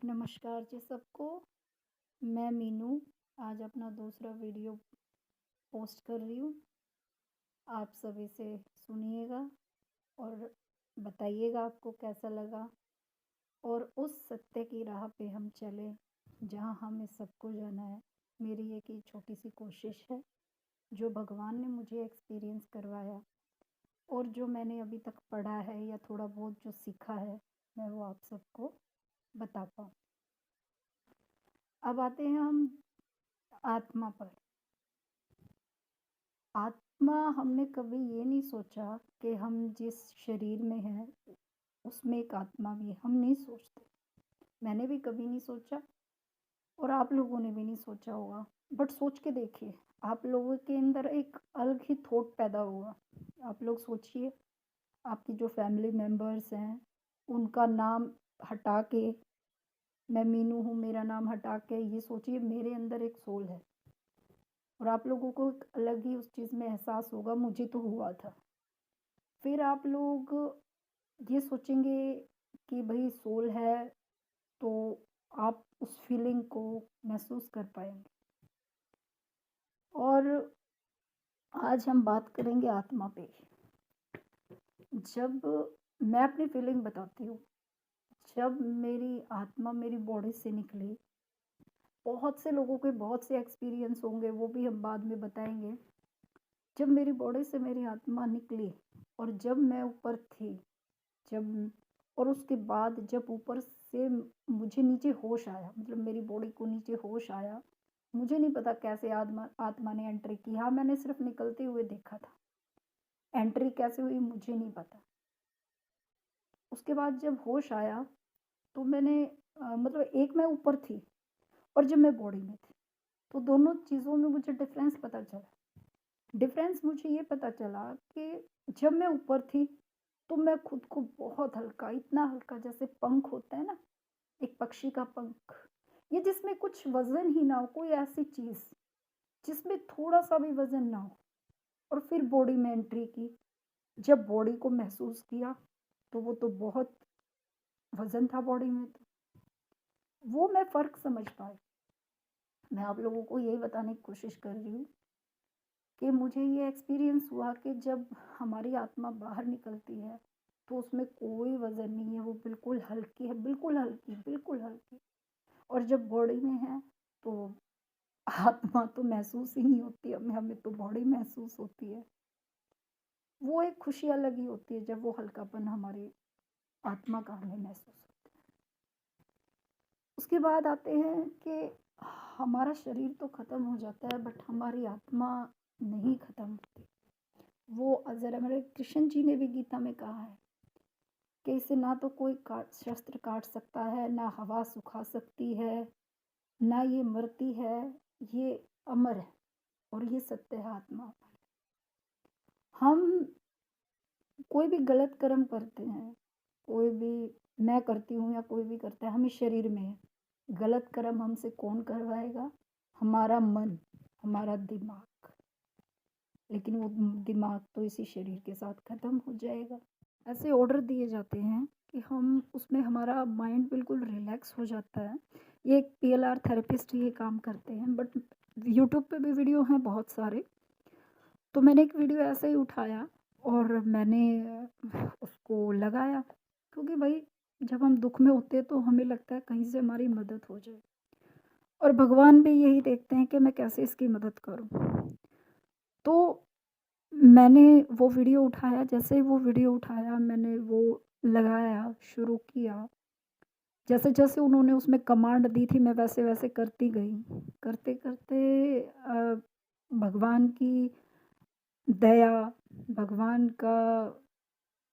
नमस्कार जी सबको। मैं मीनू आज अपना दूसरा वीडियो पोस्ट कर रही हूँ। आप सभी से सुनिएगा और बताइएगा आपको कैसा लगा और उस सत्य की राह पे हम चले जहाँ हमें सबको जाना है। मेरी एक ही छोटी सी कोशिश है जो भगवान ने मुझे एक्सपीरियंस करवाया और जो मैंने अभी तक पढ़ा है या थोड़ा बहुत जो सीखा है मैं वो आप सबको बता पाऊँ। अब आते हैं हम आत्मा पर। आत्मा हमने कभी ये नहीं सोचा कि हम जिस शरीर में हैं उसमें एक आत्मा भी है। हम नहीं सोचते, मैंने भी कभी नहीं सोचा और आप लोगों ने भी नहीं सोचा होगा। बट सोच के देखिए, आप लोगों के अंदर एक अलग ही थॉट पैदा हुआ। आप लोग सोचिए, आपकी जो फैमिली मेम्बर्स हैं उनका नाम हटा के, मैं मीनू हूँ मेरा नाम हटा के ये सोचिए मेरे अंदर एक सोल है और आप लोगों को एक अलग ही उस चीज़ में एहसास होगा। मुझे तो हुआ था। फिर आप लोग ये सोचेंगे कि भाई सोल है तो आप उस फीलिंग को महसूस कर पाएंगे। और आज हम बात करेंगे आत्मा पे। जब मैं अपनी फीलिंग बताती हूँ, जब मेरी आत्मा मेरी बॉडी से निकली, बहुत से लोगों के बहुत से एक्सपीरियंस होंगे, वो भी हम बाद में बताएंगे। जब मेरी बॉडी से मेरी आत्मा निकली और जब मैं ऊपर थी, जब और उसके बाद जब ऊपर से मुझे नीचे होश आया, मतलब मेरी बॉडी को नीचे होश आया। मुझे नहीं पता कैसे आत्मा आत्मा ने एंट्री की। हाँ, मैंने सिर्फ निकलते हुए देखा था, एंट्री कैसे हुई मुझे नहीं पता। उसके बाद जब होश आया तो मैंने मतलब एक मैं ऊपर थी और जब मैं बॉडी में थी तो दोनों चीज़ों में मुझे डिफरेंस पता चला। डिफरेंस मुझे ये पता चला कि जब मैं ऊपर थी तो मैं खुद को बहुत हल्का, इतना हल्का जैसे पंख होता है ना, एक पक्षी का पंख, ये जिसमें कुछ वजन ही ना हो, कोई ऐसी चीज जिसमें थोड़ा सा भी वजन ना हो। और फिर बॉडी में एंट्री की। जब बॉडी को महसूस किया तो वो तो बहुत वजन था बॉडी में, तो वो मैं फर्क समझ पाई। मैं आप लोगों को यही बताने की कोशिश कर रही हूँ कि मुझे ये एक्सपीरियंस हुआ कि जब हमारी आत्मा बाहर निकलती है तो उसमें कोई वजन नहीं है, वो बिल्कुल हल्की है, बिल्कुल हल्की, बिल्कुल हल्की। और जब बॉडी में है तो आत्मा तो महसूस ही नहीं होती, हमें हमें तो बॉडी महसूस होती है। वो एक खुशी अलग ही होती है जब वो हल्कापन हमारी आत्मा का हमें महसूस होता है। उसके बाद आते हैं कि हमारा शरीर तो ख़त्म हो जाता है बट हमारी आत्मा नहीं ख़त्म होती। वो अजर हमारे कृष्ण जी ने भी गीता में कहा है कि इसे ना तो कोई शस्त्र काट सकता है, ना हवा सुखा सकती है, ना ये मरती है, ये अमर है और ये सत्य है, आत्मा। हम कोई भी गलत कर्म करते हैं, कोई भी, मैं करती हूँ या कोई भी करता है, हम इस शरीर में है। गलत कर्म हमसे कौन करवाएगा? हमारा मन, हमारा दिमाग। लेकिन वो दिमाग तो इसी शरीर के साथ ख़त्म हो जाएगा। ऐसे ऑर्डर दिए जाते हैं कि हम उसमें, हमारा माइंड बिल्कुल रिलैक्स हो जाता है। ये एक पीएलआर थेरेपिस्ट ये काम करते हैं, बट यूट्यूब पे भी वीडियो हैं बहुत सारे। तो मैंने एक वीडियो ऐसे ही उठाया और मैंने उसको लगाया, क्योंकि भाई जब हम दुख में होते हैं तो हमें लगता है कहीं से हमारी मदद हो जाए और भगवान भी यही देखते हैं कि मैं कैसे इसकी मदद करूं। तो मैंने वो वीडियो उठाया, जैसे ही वो वीडियो उठाया मैंने वो लगाया, शुरू किया। जैसे जैसे उन्होंने उसमें कमांड दी थी मैं वैसे वैसे करती गई। करते करते भगवान की दया, भगवान का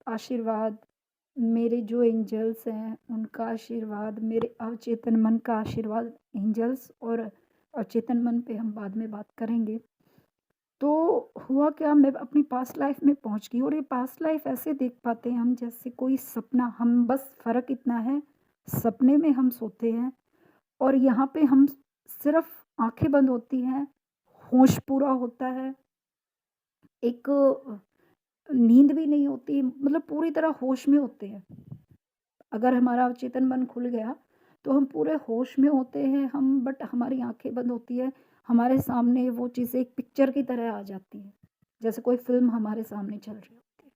आशीर्वाद, मेरे जो एंजल्स हैं उनका आशीर्वाद, मेरे अवचेतन मन का आशीर्वाद, एंजल्स और अवचेतन मन पे हम बाद में बात करेंगे। तो हुआ क्या, मैं अपनी पास्ट लाइफ में पहुंच गई और ये पास्ट लाइफ ऐसे देख पाते हैं हम जैसे कोई सपना। हम बस फ़र्क इतना है, सपने में हम सोते हैं और यहाँ पे हम सिर्फ आंखें बंद होती हैं, होश पूरा होता है। एक नींद भी नहीं होती, मतलब पूरी तरह होश में होते हैं। अगर हमारा अवचेतन मन खुल गया तो हम पूरे होश में होते हैं हम, बट हमारी आँखें बंद होती है, हमारे सामने वो चीज़ें एक पिक्चर की तरह आ जाती हैं, जैसे कोई फ़िल्म हमारे सामने चल रही होती है।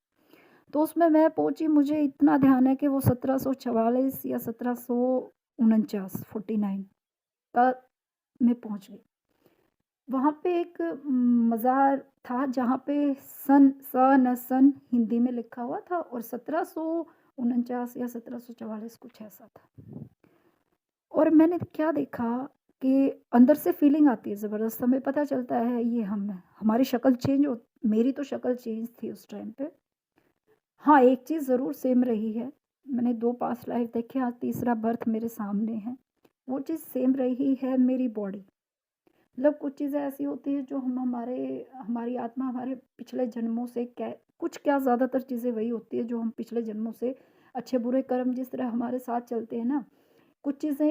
तो उसमें मैं पहुँची, मुझे इतना ध्यान है कि वो 1744 या 1749 49 का मैं पहुँच गई। वहाँ पे एक मज़ार था जहाँ पे सन हिंदी में लिखा हुआ था और 1749 या 1744 कुछ ऐसा था। और मैंने क्या देखा कि अंदर से फ़ीलिंग आती है ज़बरदस्त, हमें पता चलता है ये हम हैं। हमारी शक्ल चेंज हो, मेरी तो शक्ल चेंज थी उस टाइम पे। हाँ, एक चीज़ ज़रूर सेम रही है, मैंने 2 पास्ट लाइफ़ देखे, आज तीसरा बर्थ मेरे सामने है। वो चीज़ सेम रही है मेरी बॉडी। मतलब कुछ चीज़ें ऐसी होती हैं जो हम हमारी आत्मा हमारे पिछले जन्मों से क्या ज़्यादातर चीज़ें वही होती है जो हम पिछले जन्मों से अच्छे बुरे कर्म जिस तरह हमारे साथ चलते हैं ना, कुछ चीज़ें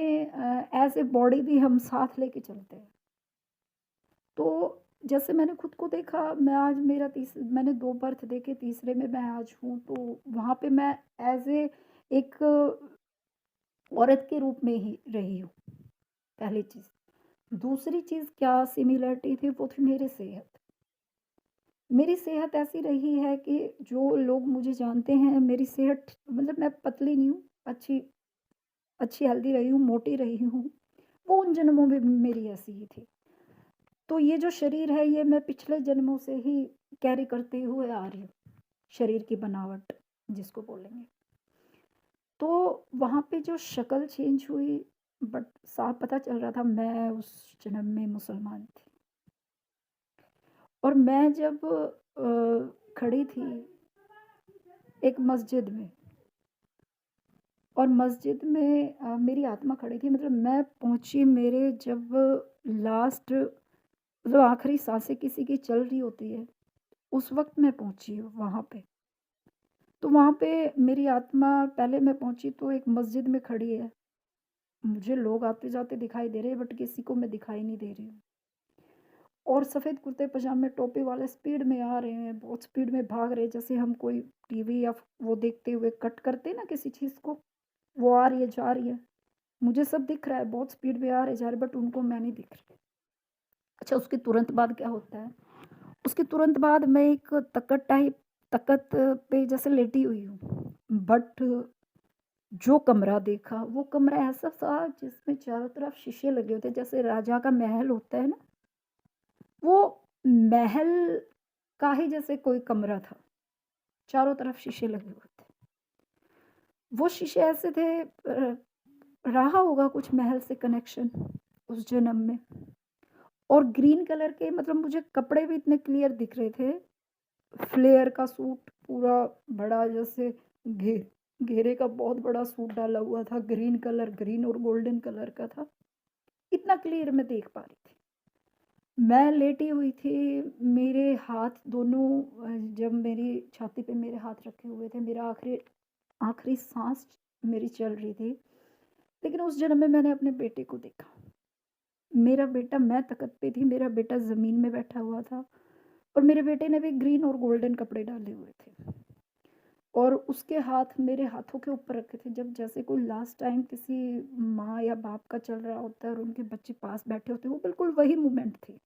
एज़ ए बॉडी भी हम साथ लेके चलते हैं। तो जैसे मैंने खुद को देखा, मैं आज मैंने 2 बर्थ देखे, तीसरे में मैं आज हूँ, तो वहाँ पे मैं एज़ ए एक औरत के रूप में ही रही हूँ, पहली चीज़। दूसरी चीज़ क्या सिमिलरिटी थी, वो थी मेरी सेहत। मेरी सेहत ऐसी रही है कि जो लोग मुझे जानते हैं, मेरी सेहत मतलब मैं पतली नहीं हूँ, अच्छी अच्छी हेल्दी रही हूँ, मोटी रही हूँ। वो उन जन्मों में भी मेरी ऐसी ही थी। तो ये जो शरीर है, ये मैं पिछले जन्मों से ही कैरी करते हुए आ रही हूँ, शरीर की बनावट जिसको बोलेंगे। तो वहाँ पे जो शक्ल चेंज हुई, बट साफ पता चल रहा था मैं उस जन्म में मुसलमान थी। और मैं जब खड़ी थी एक मस्जिद में, और मस्जिद में मेरी आत्मा खड़ी थी, मतलब मैं पहुँची, मेरे जब लास्ट मतलब आखिरी सांसें किसी की चल रही होती है, उस वक़्त मैं पहुँची वहाँ पे। तो वहाँ पे मेरी आत्मा, पहले मैं पहुँची तो एक मस्जिद में खड़ी है। मुझे लोग आते-जाते दिखाई दे रहे हैं, बट किसी को मैं दिखाई नहीं दे रही हूँ। और सफ़ेद कुर्ते पजामे टोपी वाले स्पीड में आ रहे हैं, बहुत स्पीड में भाग रहे हैं, जैसे हम कोई टीवी या वो देखते हुए कट करते हैं ना किसी चीज़ को, वो आ रही है, जा रही है। मुझे सब दिख रहा है, बहुत स्पीड में आ रहे जा रहे, बट उनको मैं नहीं दिख रही। अच्छा, उसके तुरंत बाद क्या होता है, उसके तुरंत बाद मैं एक तख़्त पे जैसे लेटी हुई हूँ। बट जो कमरा देखा, वो कमरा ऐसा था जिसमें चारों तरफ शीशे लगे होते हैं, जैसे राजा का महल होता है ना, वो महल का ही जैसे कोई कमरा था, चारों तरफ शीशे लगे हुए थे। वो शीशे ऐसे थे, रहा होगा कुछ महल से कनेक्शन उस जन्म में। और ग्रीन कलर के, मतलब मुझे कपड़े भी इतने क्लियर दिख रहे थे, फ्लेयर का सूट पूरा बड़ा, जैसे घे घेरे का बहुत बड़ा सूट डाला हुआ था, ग्रीन और गोल्डन कलर का था। इतना क्लियर मैं देख पा रही थी। मैं लेटी हुई थी, मेरे हाथ दोनों जब मेरी छाती पे मेरे हाथ रखे हुए थे, मेरा आखिरी आखिरी साँस मेरी चल रही थी। लेकिन उस जन्म में मैंने अपने बेटे को देखा। मेरा बेटा, मैं तख़्त पे थी, मेरा बेटा ज़मीन में बैठा हुआ था, और मेरे बेटे ने भी ग्रीन और गोल्डन कपड़े डाले हुए थे। और उसके हाथ मेरे हाथों के ऊपर रखे थे, जब जैसे कोई लास्ट टाइम किसी माँ या बाप का चल रहा होता है और उनके बच्चे पास बैठे होते हैं, वो बिल्कुल वही मोमेंट थी।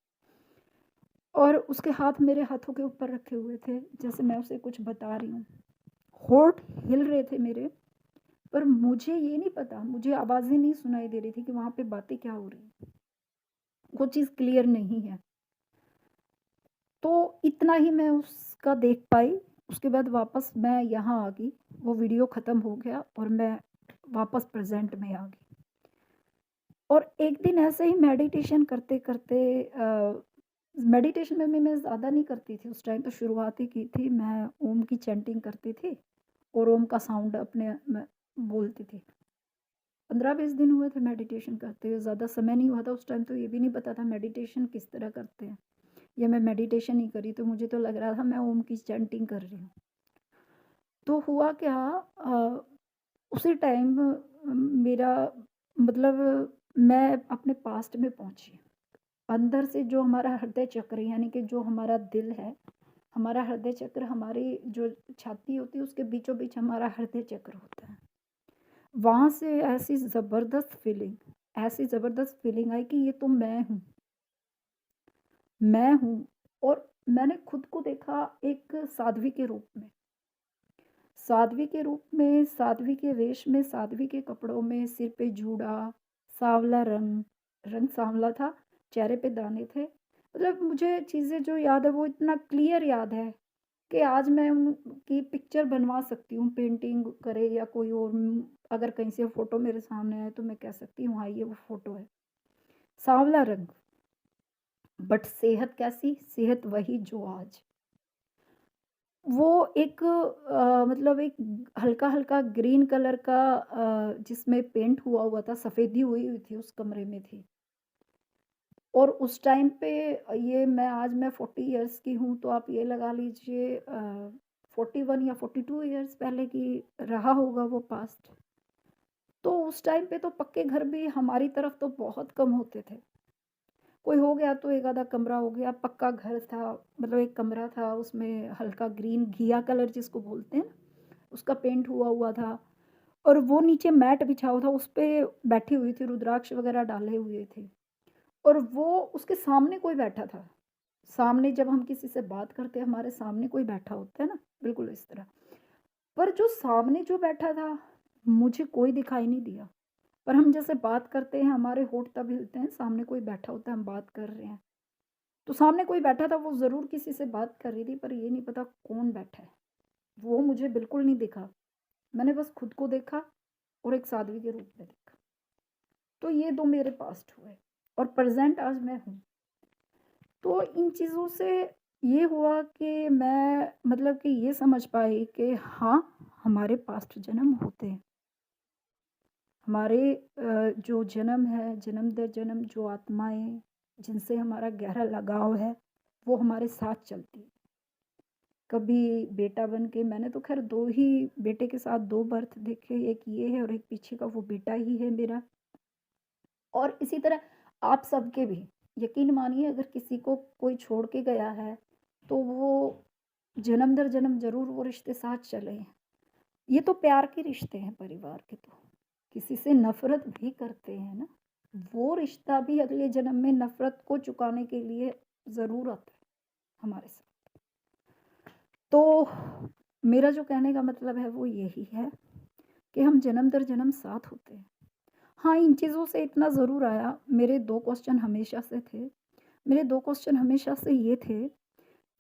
और उसके हाथ मेरे हाथों के ऊपर रखे हुए थे, जैसे मैं उसे कुछ बता रही हूँ। होंठ हिल रहे थे मेरे, पर मुझे ये नहीं पता, मुझे आवाज़ें नहीं सुनाई दे रही थी कि वहाँ पे बातें क्या हो रही हैं। वो चीज़ क्लियर नहीं है। तो इतना ही मैं उसका देख पाई। उसके बाद वापस मैं यहाँ आ गई, वो वीडियो ख़त्म हो गया और मैं वापस प्रेज़ेंट में आ गई। और एक दिन ऐसे ही मेडिटेशन करते-करते, मेडिटेशन में भी मैं ज़्यादा नहीं करती थी उस टाइम, तो शुरुआत ही की थी। मैं ओम की चैंटिंग करती थी और ओम का साउंड अपने में बोलती थी। 15-20 दिन हुए थे मेडिटेशन करते हुए, ज़्यादा समय नहीं हुआ था उस टाइम, तो ये भी नहीं पता था मेडिटेशन किस तरह करते हैं, या मैं मेडिटेशन ही करी, तो मुझे तो लग रहा था मैं ओम की चैंटिंग कर रही हूँ। तो हुआ क्या, उसी टाइम मेरा मतलब मैं अपने पास्ट में पहुँची। अंदर से जो हमारा हृदय चक्र, यानी कि जो हमारा दिल है, हमारा हृदय चक्र, हमारी जो छाती होती है उसके बीचों बीच हमारा हृदय चक्र होता है। वहाँ से ऐसी ज़बरदस्त फीलिंग आई कि ये तो मैं हूँ। और मैंने खुद को देखा एक साध्वी के रूप में। साध्वी के वेश में, साध्वी के कपड़ों में, सिर पे जूड़ा, सांवला रंग, रंग सांवला था, चेहरे पे दाने थे। मतलब मुझे चीज़ें जो याद है वो इतना क्लियर याद है कि आज मैं उनकी पिक्चर बनवा सकती हूँ, पेंटिंग करे या कोई और अगर कहीं से फ़ोटो मेरे सामने आए तो मैं कह सकती हूँ हाँ, ये वो फ़ोटो है। सांवला रंग, बट सेहत कैसी? सेहत वही जो आज। वो एक मतलब एक हल्का-हल्का ग्रीन कलर का जिसमें पेंट हुआ हुआ था, सफ़ेदी हुई हुई थी उस कमरे में थी। और उस टाइम पे मैं 40 इयर्स की हूँ, तो आप ये लगा लीजिए 41 या 42 इयर्स पहले की रहा होगा वो पास्ट। तो उस टाइम पे तो पक्के घर भी हमारी तरफ तो बहुत कम होते थे। कोई हो गया तो एक आधा कमरा हो गया, पक्का घर था, मतलब एक कमरा था उसमें हल्का ग्रीन घिया कलर जिसको बोलते हैं, उसका पेंट हुआ हुआ था। और वो नीचे मैट बिछा हुआ था, उस पे बैठी हुई थी, रुद्राक्ष वगैरह डाले हुए थे। और वो उसके सामने कोई बैठा था। सामने जब हम किसी से बात करते हैं, हमारे सामने कोई बैठा होता है ना, बिल्कुल इस तरह। पर जो सामने जो बैठा था, मुझे कोई दिखाई नहीं दिया। पर हम जैसे बात करते हैं, हमारे होंठ तब हिलते हैं, सामने कोई बैठा होता है, हम बात कर रहे हैं। तो सामने कोई बैठा था, वो ज़रूर किसी से बात कर रही थी, पर ये नहीं पता कौन बैठा है। वो मुझे बिल्कुल नहीं दिखा। मैंने बस खुद को देखा और एक साध्वी के रूप में देखा। तो ये 2 मेरे पास्ट हुए और प्रेज़ेंट आज मैं हूँ। तो इन चीज़ों से ये हुआ कि मैं मतलब कि ये समझ पाई कि हाँ, हमारे पास्ट जन्म होते हैं। हमारे जो जन्म है, जन्म दर जन्म जो आत्माएँ जिनसे हमारा गहरा लगाव है, वो हमारे साथ चलती हैं। कभी बेटा बन के मैंने तो ख़ैर 2 ही बेटे के साथ 2 बर्थ देखे, एक ये है और एक पीछे का वो बेटा ही है मेरा। और इसी तरह आप सबके भी, यकीन मानिए अगर किसी को कोई छोड़ के गया है, तो वो जन्म दर जन्म ज़रूर वो रिश्ते साथ चले हैं। ये तो प्यार के रिश्ते हैं परिवार के तो। किसी से नफ़रत भी करते हैं ना, वो रिश्ता भी अगले जन्म में नफ़रत को चुकाने के लिए ज़रूर आता है हमारे साथ। तो मेरा जो कहने का मतलब है वो यही है कि हम जन्म दर जन्म साथ होते हैं। हाँ, इन चीज़ों से इतना ज़रूर आया, मेरे 2 क्वेश्चन हमेशा से थे। मेरे 2 क्वेश्चन हमेशा से ये थे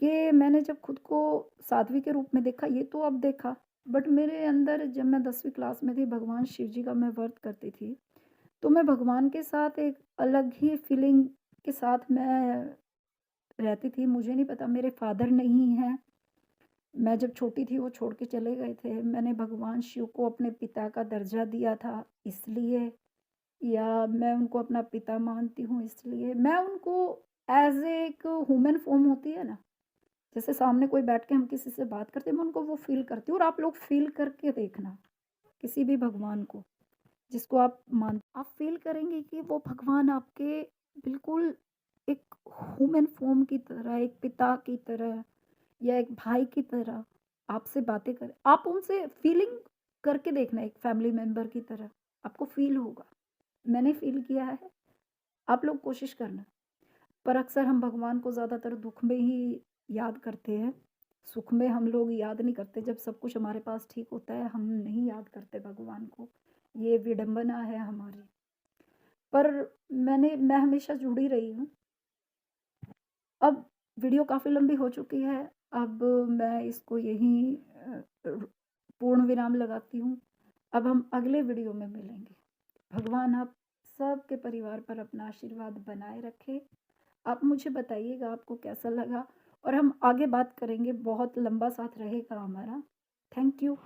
कि मैंने जब खुद को साध्वी के रूप में देखा, ये तो अब देखा, बट मेरे अंदर जब मैं 10वीं क्लास में थी, भगवान शिव जी का मैं व्रत करती थी, तो मैं भगवान के साथ एक अलग ही फीलिंग के साथ मैं रहती थी। मुझे नहीं पता मेरे फादर नहीं हैं, मैं जब छोटी थी वो छोड़ के चले गए थे। मैंने भगवान शिव को अपने पिता का दर्जा दिया था इसलिए, या मैं उनको अपना पिता मानती हूँ इसलिए। मैं उनको एज़ एक ह्यूमन फ़ॉर्म होती है ना, जैसे सामने कोई बैठ के हम किसी से बात करते हैं, मैं उनको वो फ़ील करती हूँ। और आप लोग फ़ील करके देखना, किसी भी भगवान को, जिसको आप फ़ील करेंगे कि वो भगवान आपके बिल्कुल एक ह्यूमन फ़ॉर्म की तरह, एक पिता की तरह या एक भाई की तरह आपसे बातें करें। आप उनसे फ़ीलिंग करके देखना, एक फ़ैमिली मेंबर की तरह, आपको फ़ील होगा। मैंने फ़ील किया है, आप लोग कोशिश करना। पर अक्सर हम भगवान को ज़्यादातर दुःख में ही याद करते हैं। सुख में हम लोग याद नहीं करते, जब सब कुछ हमारे पास ठीक होता है, हम नहीं याद करते भगवान को। ये विडंबना है हमारी। पर मैं हमेशा जुड़ी रही हूँ। अब वीडियो काफ़ी लंबी हो चुकी है, अब मैं इसको यहीं पूर्ण विराम लगाती हूँ। अब हम अगले वीडियो में मिलेंगे। भगवान आप सबके परिवार पर अपना आशीर्वाद बनाए रखे। आप मुझे बताइएगा आपको कैसा लगा, और हम आगे बात करेंगे, बहुत लंबा साथ रहेगा हमारा। Thank you.